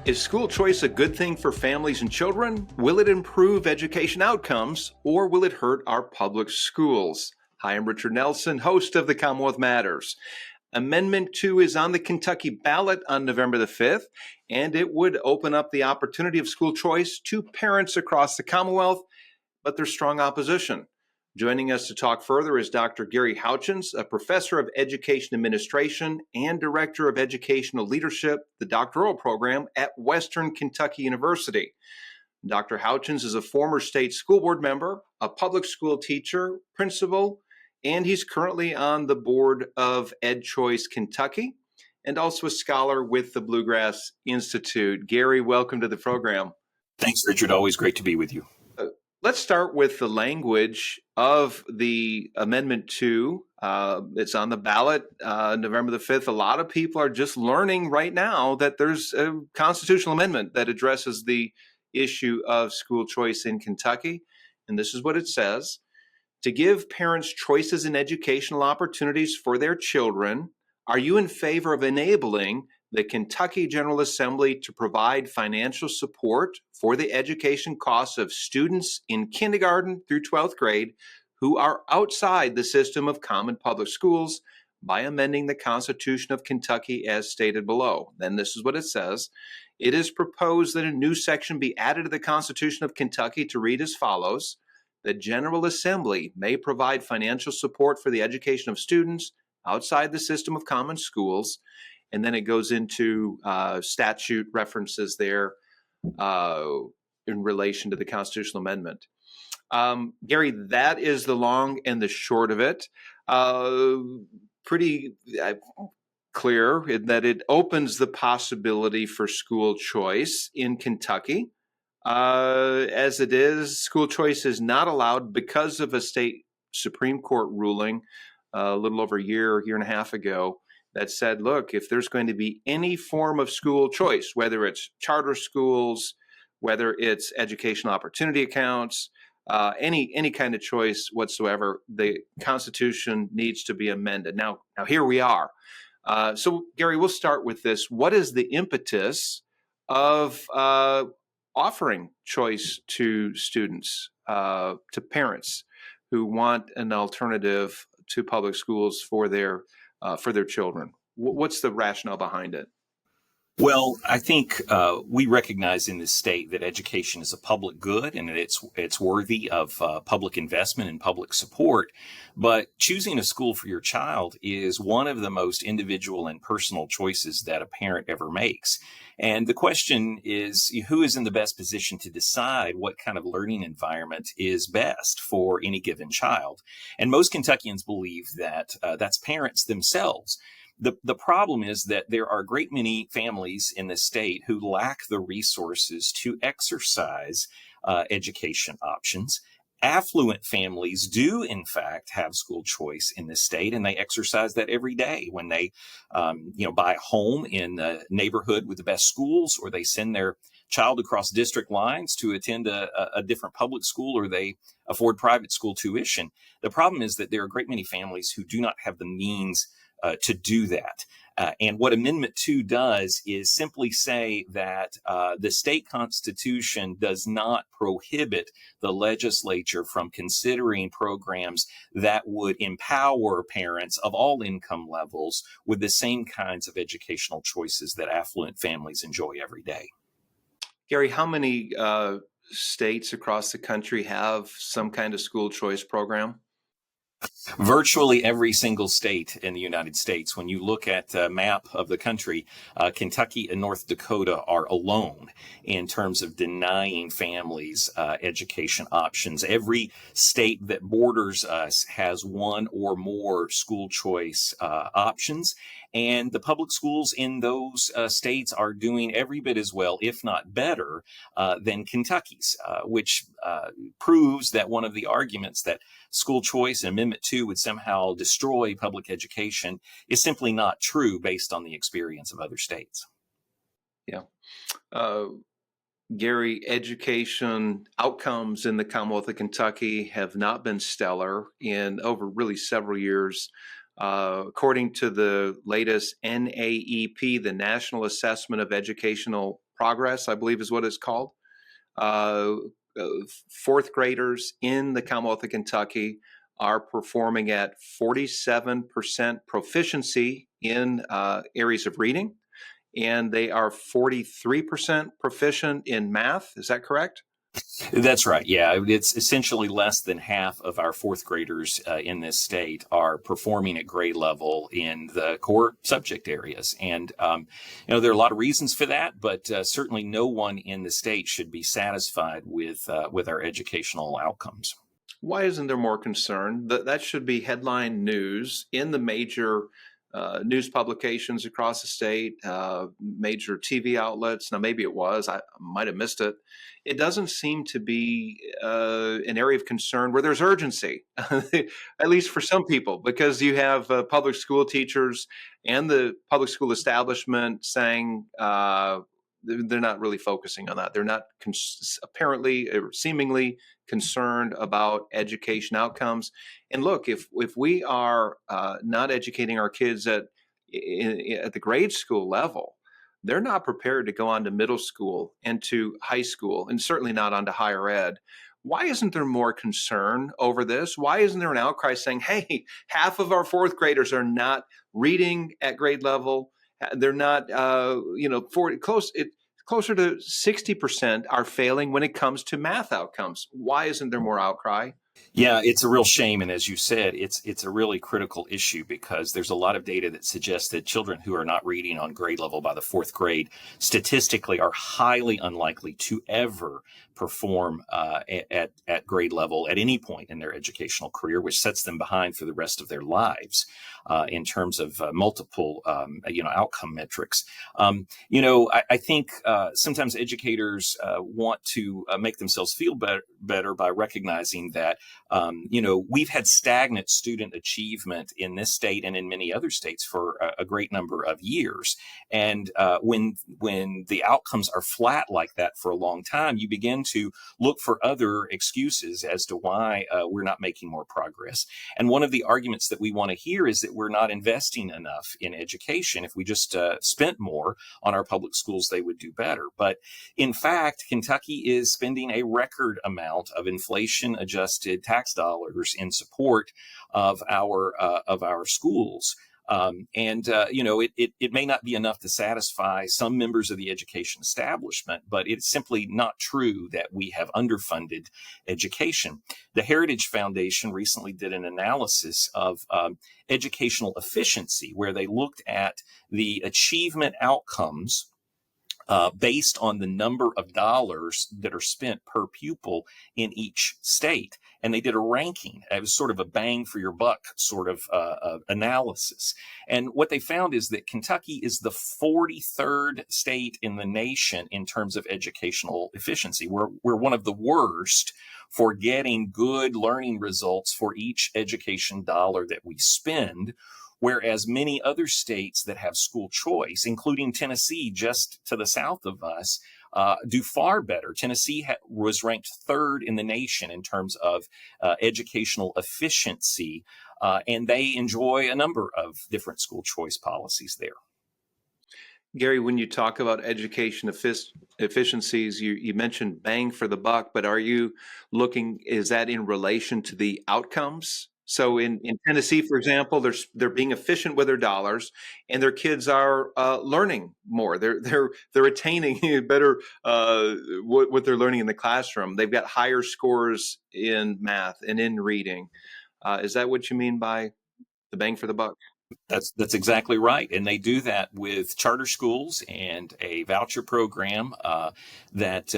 Is school choice a good thing for families and children? Will it improve education outcomes, or will it hurt our public schools? Hi, I'm Richard Nelson, host of the Commonwealth Matters. Amendment 2 is on the Kentucky ballot on November the 5th, and it would open up the opportunity of school choice to parents across the Commonwealth, but there's strong opposition. Joining us to talk further is Dr. Gary Houchens, a professor of education administration and director of educational leadership, the doctoral program at Western Kentucky University. Dr. Houchens is a former state school board member, a public school teacher, principal, and he's currently on the board of EdChoice Kentucky and also a scholar with the Bluegrass Institute. Gary, welcome to the program. Thanks, Richard. Always great to be with you. Let's start with the language of the Amendment 2. It's on the ballot November the 5th. A lot of people are just learning right now that there's a constitutional amendment that addresses the issue of school choice in Kentucky. And this is what it says: to give parents choices in educational opportunities for their children, are you in favor of enabling the Kentucky General Assembly to provide financial support for the education costs of students in kindergarten through 12th grade who are outside the system of common public schools by amending the Constitution of Kentucky as stated below? Then this is what it says. It is proposed that a new section be added to the Constitution of Kentucky to read as follows: the General Assembly may provide financial support for the education of students outside the system of common schools. And then it goes into statute references there in relation to the constitutional amendment. Gary, that is the long and the short of it. Pretty clear in that it opens the possibility for school choice in Kentucky. As it is, school choice is not allowed because of a state Supreme Court ruling a little over a year and a half ago that said, look, if there's going to be any form of school choice, whether it's charter schools, whether it's educational opportunity accounts, any kind of choice whatsoever, the Constitution needs to be amended. Now here we are. So, Gary, we'll start with this. What is the impetus of offering choice to students, to parents who want an alternative to public schools for their children? What's the rationale behind it? Well, I think we recognize in this state that education is a public good and that it's worthy of public investment and public support. But choosing a school for your child is one of the most individual and personal choices that a parent ever makes. And the question is, who is in the best position to decide what kind of learning environment is best for any given child? And most Kentuckians believe that that's parents themselves. The problem is that there are a great many families in the state who lack the resources to exercise education options. Affluent families do, in fact, have school choice in this state, and they exercise that every day when they, buy a home in the neighborhood with the best schools, or they send their child across district lines to attend a different public school, or they afford private school tuition. The problem is that there are a great many families who do not have the means to do that. And what Amendment 2 does is simply say that the state constitution does not prohibit the legislature from considering programs that would empower parents of all income levels with the same kinds of educational choices that affluent families enjoy every day. Gary, how many states across the country have some kind of school choice program? Virtually every single state in the United States. When you look at the map of the country, Kentucky and North Dakota are alone in terms of denying families education options. Every state that borders us has one or more school choice options. And the public schools in those states are doing every bit as well, if not better, than Kentucky's, which proves that one of the arguments that school choice and Amendment 2 would somehow destroy public education is simply not true based on the experience of other states. Yeah. Gary, education outcomes in the Commonwealth of Kentucky have not been stellar in over really several years. According to the latest NAEP, the National Assessment of Educational progress, I believe is what it's called. Uh, Fourth graders in the Commonwealth of Kentucky are performing at 47% proficiency in areas of reading, and they are 43% proficient in math. Is that correct? That's right. Yeah, it's essentially less than half of our fourth graders in this state are performing at grade level in the core subject areas, and there are a lot of reasons for that, but certainly no one in the state should be satisfied with our educational outcomes. Why isn't there more concern? That should be headline news in the major news publications across the state, major TV outlets. Now, maybe it was, I might have missed it. It doesn't seem to be an area of concern where there's urgency, at least for some people, because you have public school teachers and the public school establishment saying, they're not really focusing on that. They're not apparently or seemingly concerned about education outcomes. And look, if we are not educating our kids at the grade school level, they're not prepared to go on to middle school and to high school, and certainly not onto higher ed. Why isn't there more concern over this? Why isn't there an outcry saying, "Hey, half of our fourth graders are not reading at grade level. They're not, closer to 60% are failing when it comes to math outcomes. Why isn't there more outcry?" Yeah, it's a real shame, and as you said, it's a really critical issue because there's a lot of data that suggests that children who are not reading on grade level by the fourth grade statistically are highly unlikely to ever perform at grade level at any point in their educational career, which sets them behind for the rest of their lives in terms of multiple outcome metrics. I think sometimes educators want to make themselves feel better by recognizing that we've had stagnant student achievement in this state and in many other states for a great number of years. And when the outcomes are flat like that for a long time, you begin to look for other excuses as to why we're not making more progress. And one of the arguments that we want to hear is that we're not investing enough in education. If we just spent more on our public schools, they would do better. But in fact, Kentucky is spending a record amount of inflation-adjusted tax dollars in support of our schools. It may not be enough to satisfy some members of the education establishment, but it's simply not true that we have underfunded education. The Heritage Foundation recently did an analysis of educational efficiency, where they looked at the achievement outcomes based on the number of dollars that are spent per pupil in each state. And they did a ranking. It was sort of a bang for your buck sort of analysis. And what they found is that Kentucky is the 43rd state in the nation in terms of educational efficiency. We're one of the worst for getting good learning results for each education dollar that we spend, whereas many other states that have school choice, including Tennessee just to the south of us, do far better. Tennessee was ranked third in the nation in terms of educational efficiency, and they enjoy a number of different school choice policies there. Gary, when you talk about education efficiencies, you mentioned bang for the buck, but is that in relation to the outcomes? So in Tennessee, for example, they're being efficient with their dollars, and their kids are learning more. They're attaining better what they're learning in the classroom. They've got higher scores in math and in reading. Is that what you mean by the bang for the buck? That's exactly right, and they do that with charter schools and a voucher program that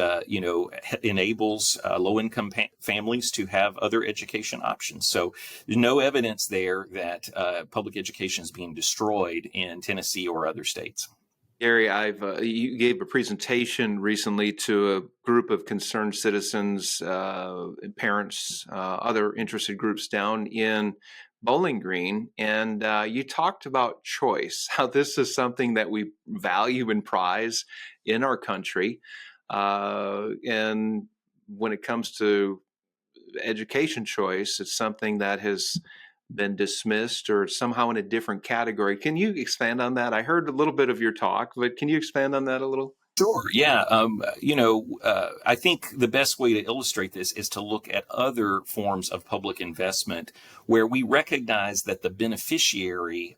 enables low-income families to have other education options. So there's no evidence there that public education is being destroyed in Tennessee or other states. Gary, you gave a presentation recently to a group of concerned citizens, parents, other interested groups down in Bowling Green, and you talked about choice, how this is something that we value and prize in our country. And when it comes to education choice, it's something that has been dismissed or somehow in a different category. Can you expand on that? I heard a little bit of your talk, but can you expand on that a little? Sure. Yeah. I think the best way to illustrate this is to look at other forms of public investment where we recognize that the beneficiary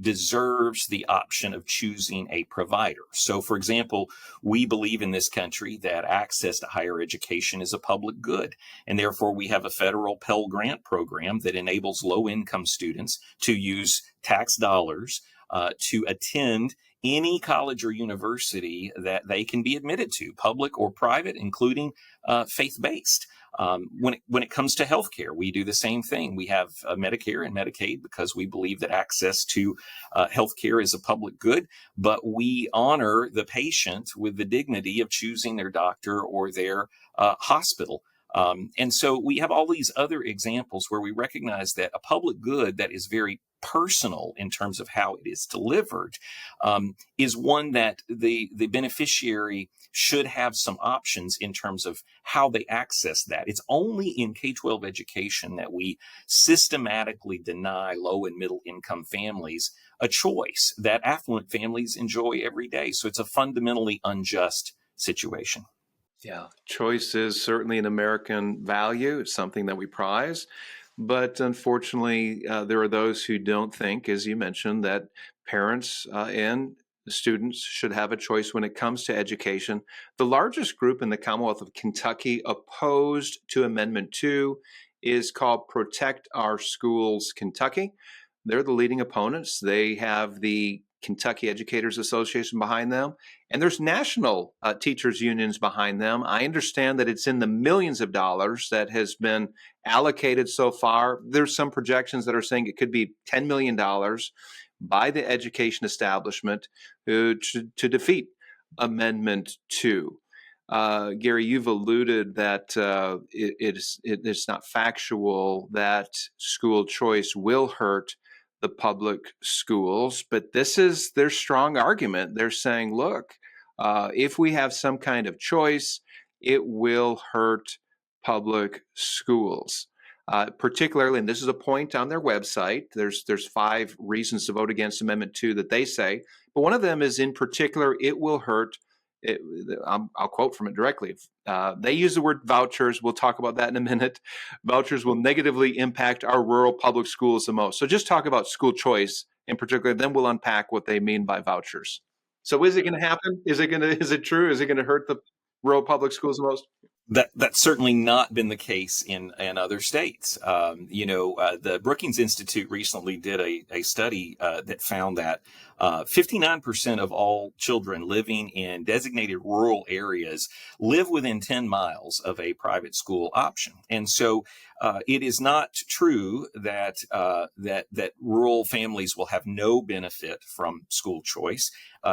deserves the option of choosing a provider. So, for example, we believe in this country that access to higher education is a public good, and therefore we have a federal Pell Grant program that enables low-income students to use tax dollars to attend any college or university that they can be admitted to, public or private, including faith-based. When it comes to healthcare, we do the same thing. We have Medicare and Medicaid because we believe that access to healthcare is a public good, but we honor the patient with the dignity of choosing their doctor or their hospital. And so we have all these other examples where we recognize that a public good that is very personal in terms of how it is delivered is one that the beneficiary should have some options in terms of how they access that. It's only in K-12 education that we systematically deny low and middle income families a choice that affluent families enjoy every day. So it's a fundamentally unjust situation. Yeah, choice is certainly an American value. It's something that we prize. But unfortunately, there are those who don't think, as you mentioned, that parents and students should have a choice when it comes to education. The largest group in the Commonwealth of Kentucky opposed to Amendment 2 is called Protect Our Schools Kentucky. They're the leading opponents. They have the Kentucky Educators Association behind them, and there's national teachers unions behind them. I understand that it's in the millions of dollars that has been allocated so far. There's some projections that are saying it could be $10 million by the education establishment to defeat Amendment 2. Gary, you've alluded that it's not factual that school choice will hurt the public schools, but this is their strong argument. They're saying, look, if we have some kind of choice, it will hurt public schools. Particularly, and this is a point on their website, there's 5 reasons to vote against Amendment 2 that they say, but one of them is in particular, it will hurt. I'll quote from it directly. They use the word vouchers. We'll talk about that in a minute. Vouchers will negatively impact our rural public schools the most. So just talk about school choice in particular, then we'll unpack what they mean by vouchers. So is it going to happen? Is it true? Is it going to hurt the rural public schools the most? That's certainly not been the case in other states. The Brookings Institute recently did a study that found that 59% of all children living in designated rural areas live within 10 miles of a private school option. And so it is not true that rural families will have no benefit from school choice.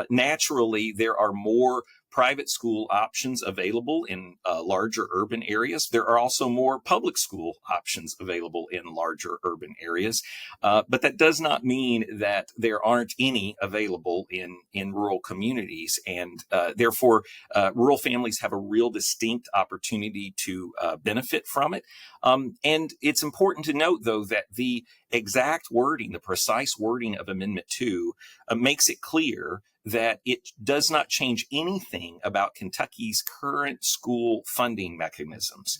Naturally, there are more private school options available in larger urban areas. There are also more public school options available in larger urban areas. But that does not mean that there aren't any available in rural communities. And therefore, rural families have a real distinct opportunity to benefit from it. And it's important to note, though, that the exact wording, the precise wording of Amendment 2 makes it clear that it does not change anything about Kentucky's current school funding mechanisms.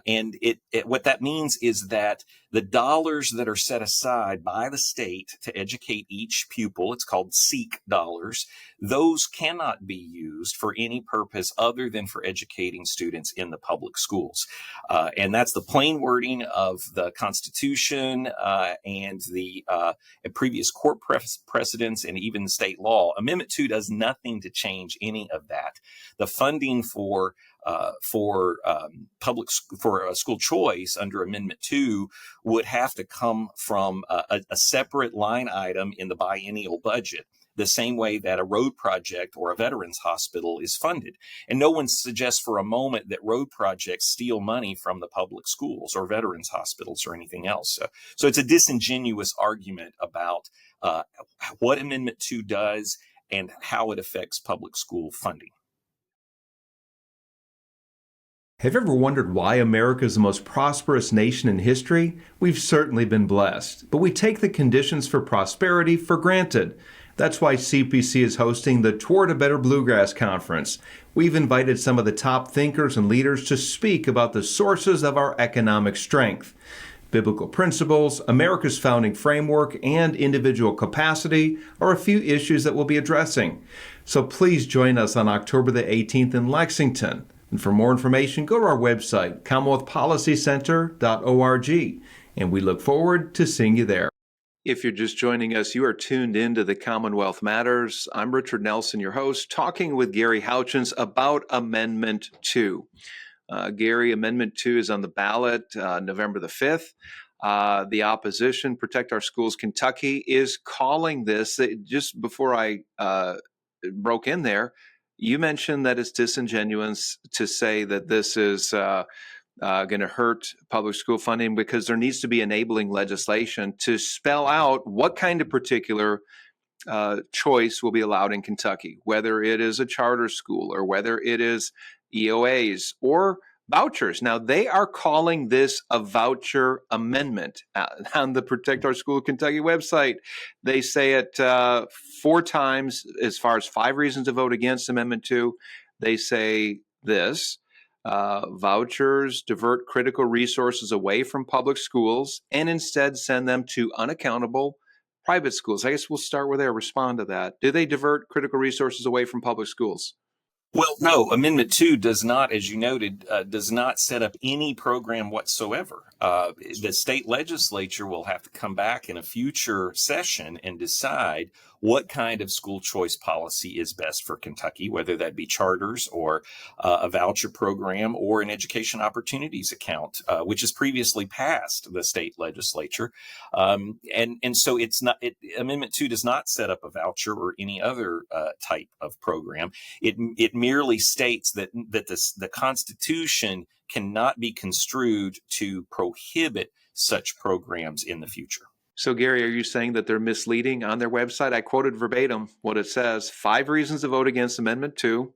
And what that means is that the dollars that are set aside by the state to educate each pupil, it's called SEEK dollars, those cannot be used for any purpose other than for educating students in the public schools. And that's the plain wording of the Constitution and the previous court precedents and even state law. Amendment 2 does nothing to change any of that. The funding for school choice under Amendment 2 would have to come from a separate line item in the biennial budget, the same way that a road project or a veterans hospital is funded. And no one suggests for a moment that road projects steal money from the public schools or veterans hospitals or anything else. So it's a disingenuous argument about what Amendment 2 does and how it affects public school funding. Have you ever wondered why America is the most prosperous nation in history? We've certainly been blessed, but we take the conditions for prosperity for granted. That's why CPC is hosting the Toward a Better Bluegrass Conference. We've invited some of the top thinkers and leaders to speak about the sources of our economic strength. Biblical principles, America's founding framework, and individual capacity are a few issues that we'll be addressing. So please join us on October the 18th in Lexington. And for more information, go to our website, commonwealthpolicycenter.org. And we look forward to seeing you there. If you're just joining us, you are tuned into the Commonwealth Matters. I'm Richard Nelson, your host, talking with Gary Houchens about Amendment 2. Gary, Amendment 2 is on the ballot November the 5th. The opposition, Protect Our Schools Kentucky, is calling this, just before I broke in there, you mentioned that it's disingenuous to say that this is going to hurt public school funding because there needs to be enabling legislation to spell out what kind of particular choice will be allowed in Kentucky, whether it is a charter school or whether it is EOAs or vouchers. Now, they are calling this a voucher amendment. On the Protect Our School Kentucky website, they say it 4 times as far as 5 reasons to vote against Amendment 2. They say this: vouchers divert critical resources away from public schools and instead send them to unaccountable private schools. I guess we'll start with there. Respond to that. Do they divert critical resources away from public schools? Well, no, Amendment 2 does not, as you noted, does not set up any program whatsoever. The state legislature will have to come back in a future session and decide what kind of school choice policy is best for Kentucky, whether that be charters or a voucher program or an education opportunities account, which has previously passed the state legislature. And so Amendment 2 does not set up a voucher or any other type of program. It merely states that the Constitution cannot be construed to prohibit such programs in the future. So, Gary, are you saying that they're misleading on their website? I quoted verbatim what it says: 5 reasons to vote against Amendment 2,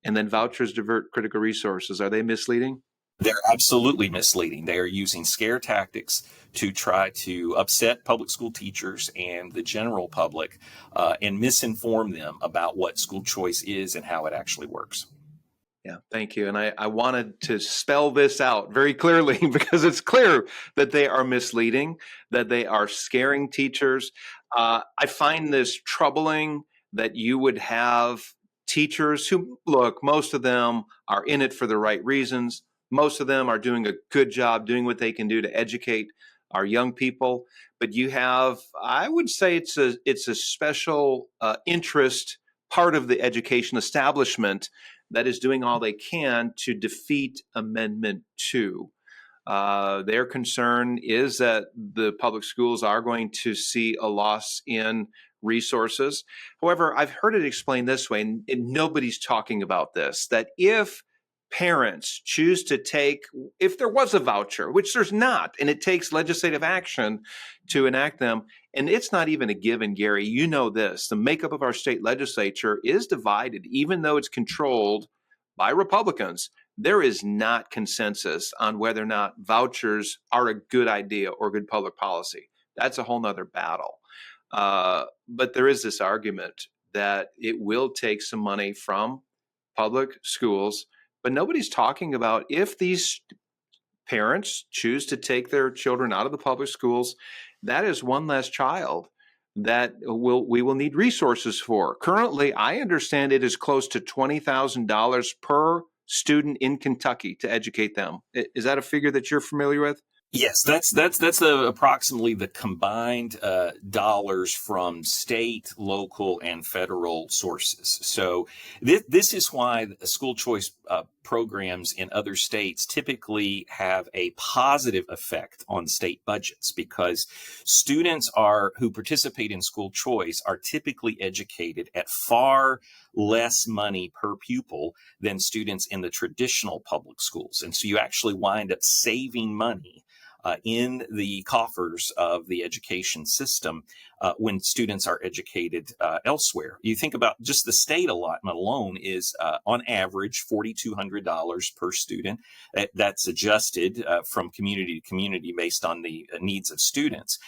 and then vouchers divert critical resources. Are they misleading? They're absolutely misleading. They are using scare tactics to try to upset public school teachers and the general public and misinform them about what school choice is and how it actually works. Yeah, thank you. And I wanted to spell this out very clearly because it's clear that they are misleading, that they are scaring teachers. I find this troubling that you would have teachers who, look, most of them are in it for the right reasons. Most of them are doing a good job doing what they can do to educate our young people. But you have, I would say it's a special interest part of the education establishment that is doing all they can to defeat Amendment 2. Their concern is that the public schools are going to see a loss in resources. However, I've heard it explained this way, and nobody's talking about this, that if parents choose to take, if there was a voucher, which there's not, and it takes legislative action to enact them, and it's not even a given, Gary, you know this, the makeup of our state legislature is divided, even though it's controlled by Republicans. There is not consensus on whether or not vouchers are a good idea or good public policy. That's a whole nother battle. But there is this argument that it will take some money from public schools, but nobody's talking about if these parents choose to take their children out of the public schools, that is one less child that we will need resources for. Currently, I understand it is close to $20,000 per student in Kentucky to educate them. Is that a figure that you're familiar with? Yes, that's approximately the combined dollars from state, local, and federal sources. So this is why school choice programs in other states typically have a positive effect on state budgets, because students who participate in school choice are typically educated at far less money per pupil than students in the traditional public schools. And so you actually wind up saving money in the coffers of the education system when students are educated elsewhere. You think about just the state allotment alone is on average $4,200 per student. That's adjusted from community to community based on the needs of students.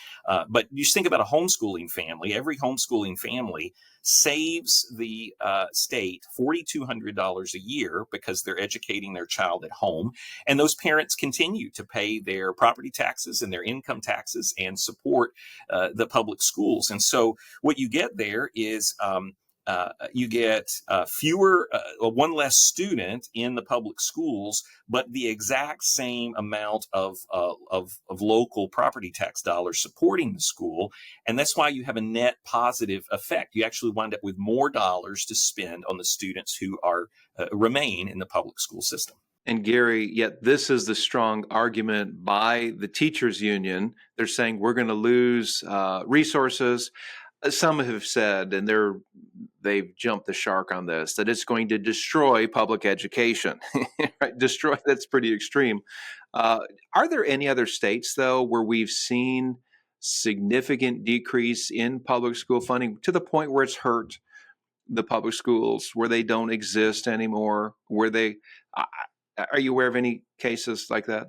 But you just think about a homeschooling family. Every homeschooling family saves the state $4,200 a year because they're educating their child at home. And those parents continue to pay their property taxes and their income taxes and support the public schools. And so what you get there is you get one less student in the public schools, but the exact same amount of local property tax dollars supporting the school. And that's why you have a net positive effect. You actually wind up with more dollars to spend on the students who are remain in the public school system. And Gary, yet this is the strong argument by the teachers union. They're saying we're going to lose resources. Some have said, and they've jumped the shark on this, that it's going to destroy public education. Right? Destroy, that's pretty extreme. Are there any other states, though, where we've seen significant decrease in public school funding to the point where it's hurt the public schools, where they don't exist anymore, where they... Are you aware of any cases like that?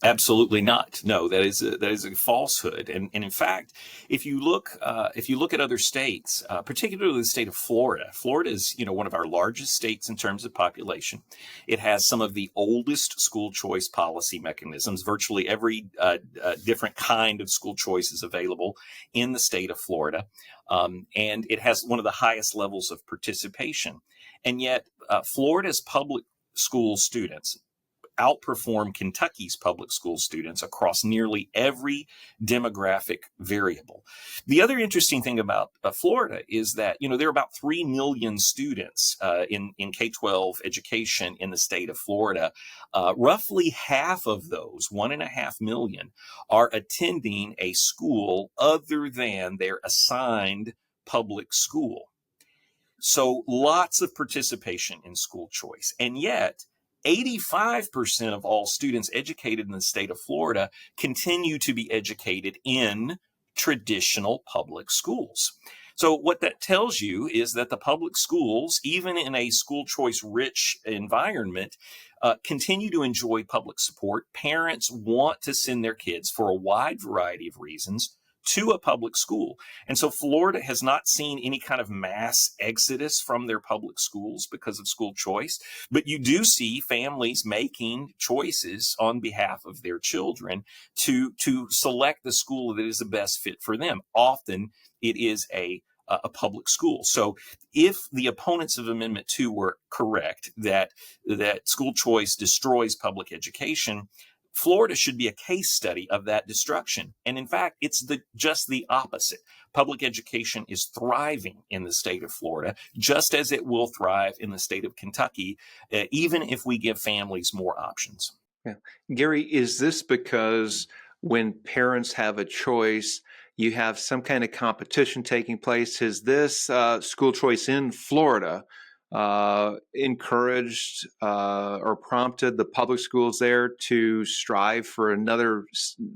Absolutely not. No, that is a falsehood. And in fact, if you look at other states, particularly the state of Florida, Florida is one of our largest states in terms of population. It has some of the oldest school choice policy mechanisms. Virtually every different kind of school choice is available in the state of Florida, and it has one of the highest levels of participation. And yet, Florida's public school students outperform Kentucky's public school students across nearly every demographic variable. The other interesting thing about Florida is that, there are about 3 million students in K-12 education in the state of Florida. Roughly half of those, 1.5 million, are attending a school other than their assigned public school. So lots of participation in school choice. And yet, 85% of all students educated in the state of Florida continue to be educated in traditional public schools. So what that tells you is that the public schools, even in a school choice rich environment, continue to enjoy public support. Parents want to send their kids for a wide variety of reasons to a public school. And so Florida has not seen any kind of mass exodus from their public schools because of school choice, but you do see families making choices on behalf of their children to select the school that is the best fit for them. Often it is a public school. So if the opponents of Amendment 2 were correct that school choice destroys public education, Florida should be a case study of that destruction. And in fact, it's just the opposite. Public education is thriving in the state of Florida, just as it will thrive in the state of Kentucky, even if we give families more options. Yeah. Gary, is this because when parents have a choice, you have some kind of competition taking place? Is this school choice in Florida encouraged or prompted the public schools there to strive for another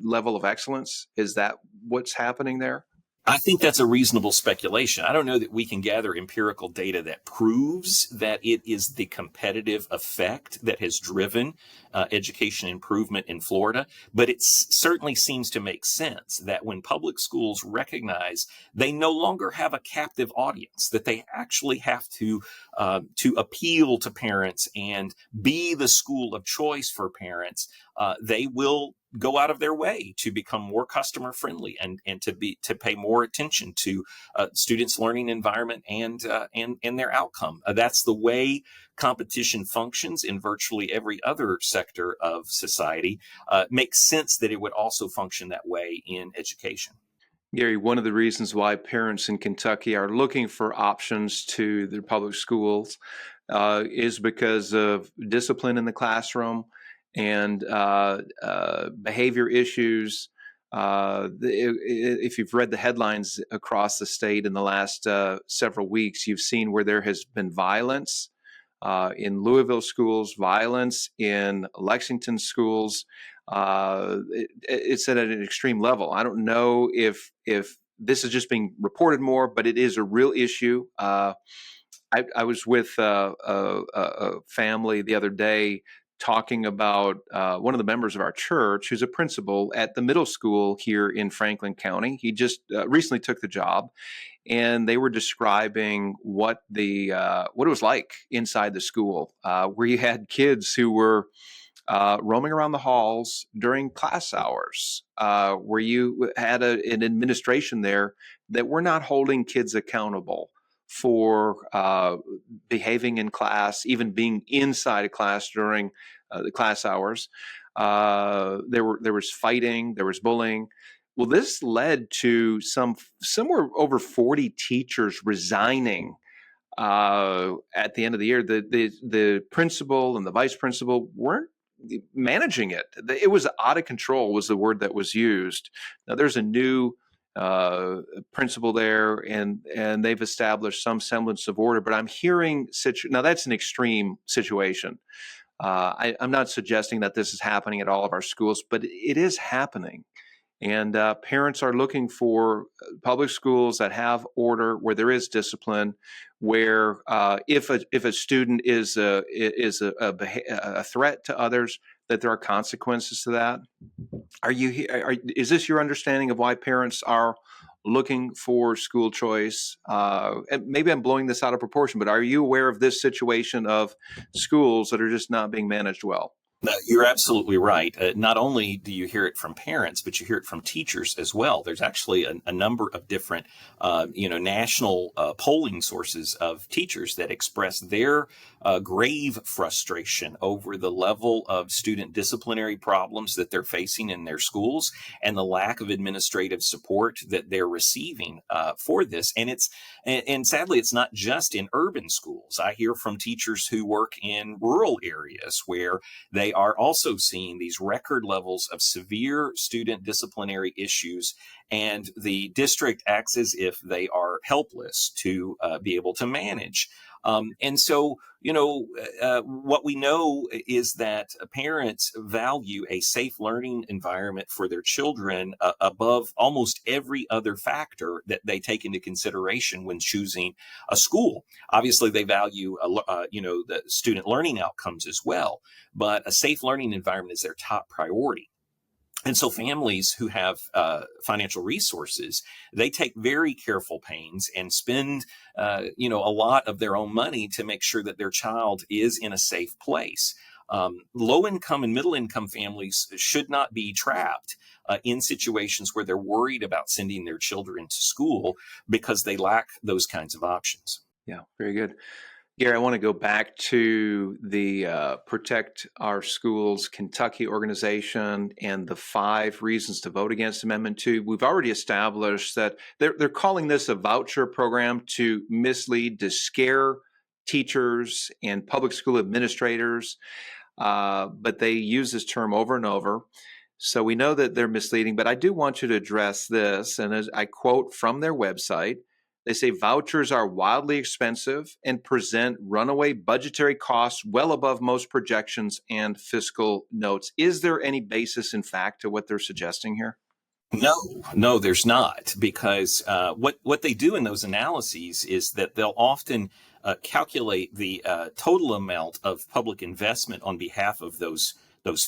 level of excellence? Is that what's happening there? I think that's a reasonable speculation. I don't know that we can gather empirical data that proves that it is the competitive effect that has driven education improvement in Florida, but it certainly seems to make sense that when public schools recognize they no longer have a captive audience, that they actually have to appeal to parents and be the school of choice for parents, they will go out of their way to become more customer friendly and to pay more attention to students' learning environment and their outcome. That's the way competition functions in virtually every other sector of society. Makes sense that it would also function that way in education. Gary, one of the reasons why parents in Kentucky are looking for options to their public schools is because of discipline in the classroom and behavior issues. If you've read the headlines across the state in the last several weeks, you've seen where there has been violence in Louisville schools, violence in Lexington schools. It's at an extreme level. I don't know if this is just being reported more, but it is a real issue. I was with a family the other day talking about one of the members of our church who's a principal at the middle school here in Franklin County. He just recently took the job, and they were describing what it was like inside the school, where you had kids who were roaming around the halls during class hours, where you had an administration there that were not holding kids accountable for behaving in class, even being inside a class during the class hours. There was fighting, there was bullying. Well, this led to somewhere over 40 teachers resigning at the end of the year. The principal and the vice principal weren't managing it. It was out of control, was the word that was used. Now there's a new principal there, and they've established some semblance of order. But I'm hearing now that's an extreme situation. I'm not suggesting that this is happening at all of our schools, but it is happening. And parents are looking for public schools that have order, where there is discipline, where if a student is a threat to others, that there are consequences to that. Is this your understanding of why parents are looking for school choice? And maybe I'm blowing this out of proportion, but are you aware of this situation of schools that are just not being managed well? You're absolutely right. Not only do you hear it from parents, but you hear it from teachers as well. There's actually a number of different, national polling sources of teachers that express their grave frustration over the level of student disciplinary problems that they're facing in their schools and the lack of administrative support that they're receiving for this. And sadly, it's not just in urban schools. I hear from teachers who work in rural areas where they are also seeing these record levels of severe student disciplinary issues, and the district acts as if they are helpless to be able to manage. And so, what we know is that parents value a safe learning environment for their children above almost every other factor that they take into consideration when choosing a school. Obviously, they value, the student learning outcomes as well, but a safe learning environment is their top priority. And so families who have financial resources, they take very careful pains and spend, a lot of their own money to make sure that their child is in a safe place. Low income and middle income families should not be trapped in situations where they're worried about sending their children to school because they lack those kinds of options. Yeah, very good. Gary, I want to go back to the Protect Our Schools Kentucky organization and the 5 reasons to vote against Amendment 2. We've already established that they're calling this a voucher program to mislead, to scare teachers and public school administrators, but they use this term over and over. So we know that they're misleading, but I do want you to address this. And as I quote from their website, they say vouchers are wildly expensive and present runaway budgetary costs well above most projections and fiscal notes. Is there any basis in fact to what they're suggesting here? No, there's not, because what they do in those analyses is that they'll often calculate the total amount of public investment on behalf of those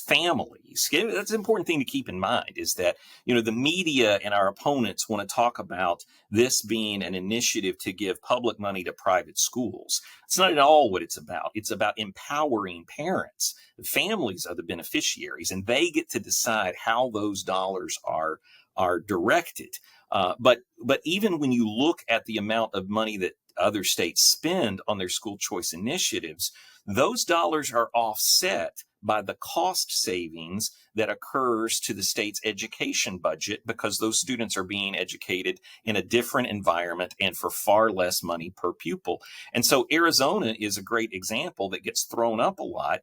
families. That's an important thing to keep in mind, is that, the media and our opponents want to talk about this being an initiative to give public money to private schools. It's not at all what it's about. It's about empowering parents. Families are the beneficiaries, and they get to decide how those dollars are directed. But even when you look at the amount of money that other states spend on their school choice initiatives, those dollars are offset by the cost savings that occurs to the state's education budget, because those students are being educated in a different environment and for far less money per pupil. And so Arizona is a great example that gets thrown up a lot.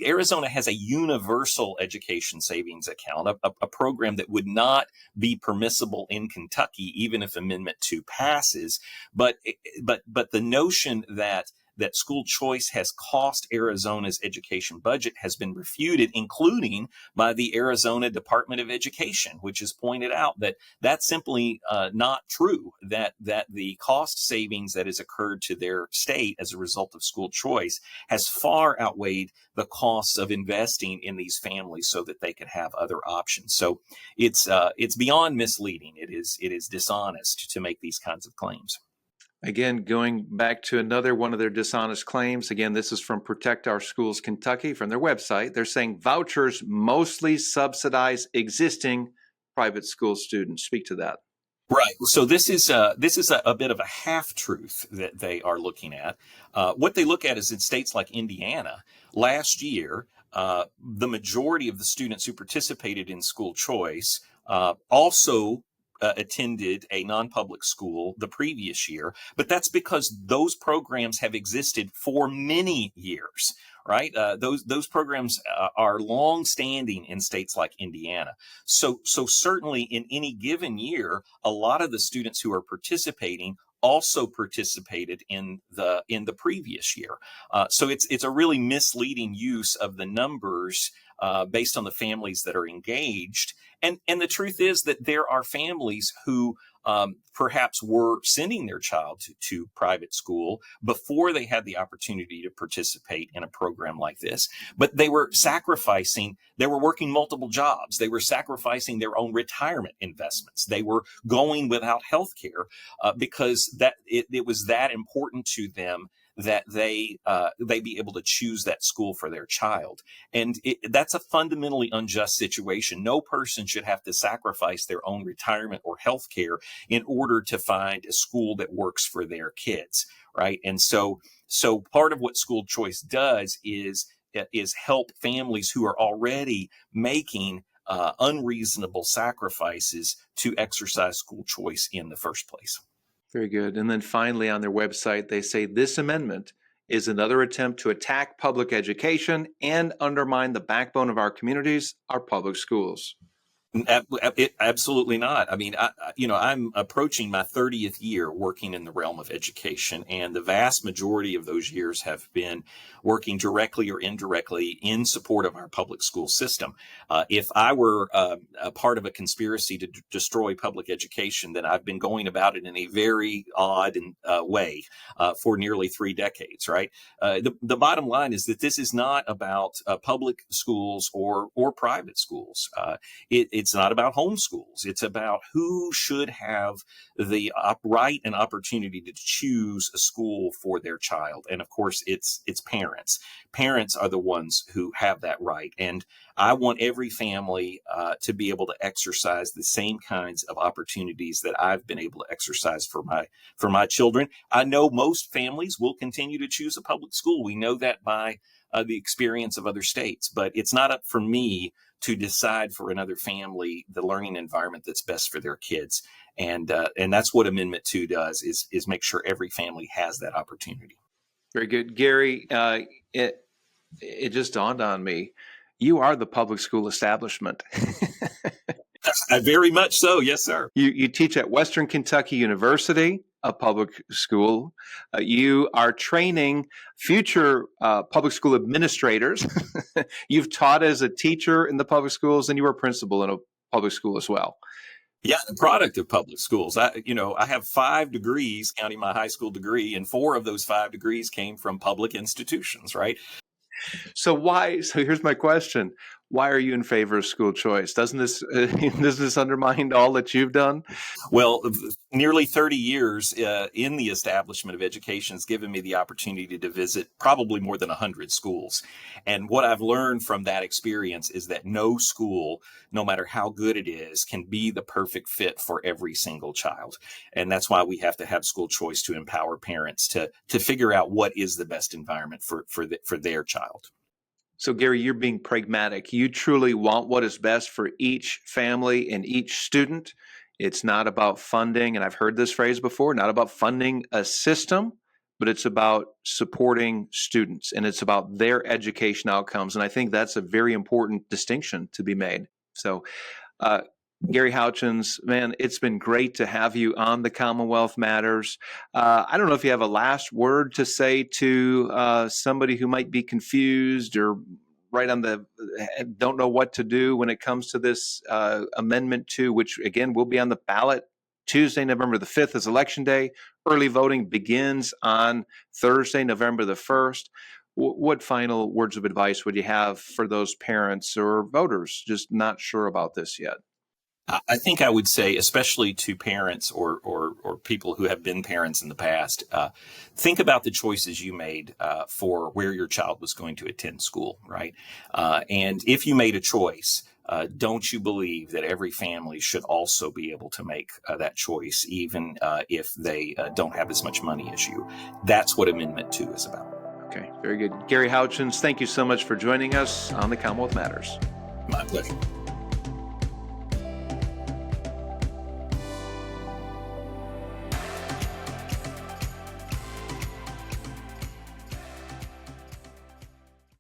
Arizona has a universal education savings account, a program that would not be permissible in Kentucky, even if Amendment 2 passes. But the notion that that school choice has cost Arizona's education budget has been refuted, including by the Arizona Department of Education, which has pointed out that that's simply not true, that the cost savings that has occurred to their state as a result of school choice has far outweighed the costs of investing in these families so that they could have other options. So it's beyond misleading. It is dishonest to make these kinds of claims. Again, going back to another one of their dishonest claims. Again, this is from Protect Our Schools Kentucky from their website. They're saying vouchers mostly subsidize existing private school students. Speak to that. Right. So this is a bit of a half truth that they are looking at. What they look at is in states like Indiana last year, the majority of the students who participated in school choice also attended a non-public school the previous year, but that's because those programs have existed for many years, right? Those programs are long-standing in states like Indiana. So certainly in any given year, a lot of the students who are participating also participated in the previous year. So it's a really misleading use of the numbers based on the families that are engaged. And the truth is that there are families who perhaps were sending their child to private school before they had the opportunity to participate in a program like this. But they were working multiple jobs. They were sacrificing their own retirement investments. They were going without health care because it was that important to them that they be able to choose that school for their child. And that's a fundamentally unjust situation. No person should have to sacrifice their own retirement or health care in order to find a school that works for their kids, right? And so part of what school choice does is help families who are already making unreasonable sacrifices to exercise school choice in the first place. Very good. And then finally, on their website, they say this amendment is another attempt to attack public education and undermine the backbone of our communities, our public schools. Absolutely not. I mean, I'm approaching my 30th year working in the realm of education, and the vast majority of those years have been working directly or indirectly in support of our public school system. If I were a part of a conspiracy to destroy public education, then I've been going about it in a very odd way for nearly 3 decades, right? The bottom line is that this is not about public schools or private schools. It's not about homeschools. It's about who should have the right and opportunity to choose a school for their child. And of course, it's parents. Parents are the ones who have that right. And I want every family to be able to exercise the same kinds of opportunities that I've been able to exercise for my children. I know most families will continue to choose a public school. We know that by the experience of other states, but it's not up for me to decide for another family the learning environment that's best for their kids. And that's what Amendment 2 does, is make sure every family has that opportunity. Very good. Gary, it just dawned on me. You are the public school establishment. Very much so. Yes, sir. You teach at Western Kentucky University, a public school. You are training future public school administrators. You've taught as a teacher in the public schools, and you were a principal in a public school as well. Yeah, the product of public schools. I have 5 degrees, counting my high school degree, and 4 of those 5 degrees came from public institutions, right? So here's my question. Why are you in favor of school choice? Doesn't this undermine all that you've done? Well, nearly 30 years in the establishment of education has given me the opportunity to visit probably more than 100 schools. And what I've learned from that experience is that no school, no matter how good it is, can be the perfect fit for every single child. And that's why we have to have school choice to empower parents to figure out what is the best environment for their child. So, Gary, you're being pragmatic. You truly want what is best for each family and each student. It's not about funding, and I've heard this phrase before, not about funding a system, but it's about supporting students, and it's about their education outcomes. And I think that's a very important distinction to be made. So, Gary Houchens, man, it's been great to have you on the Commonwealth Matters. I don't know if you have a last word to say to somebody who might be confused or right on the don't know what to do when it comes to this Amendment 2, which again will be on the ballot Tuesday, November the 5th is Election Day. Early voting begins on Thursday, November the 1st. What final words of advice would you have for those parents or voters just not sure about this yet? I think I would say, especially to parents or people who have been parents in the past, think about the choices you made for where your child was going to attend school, right? And if you made a choice, don't you believe that every family should also be able to make that choice, even if they don't have as much money as you? That's what Amendment 2 is about. Okay, very good. Gary Houchens, thank you so much for joining us on the Commonwealth Matters. My pleasure.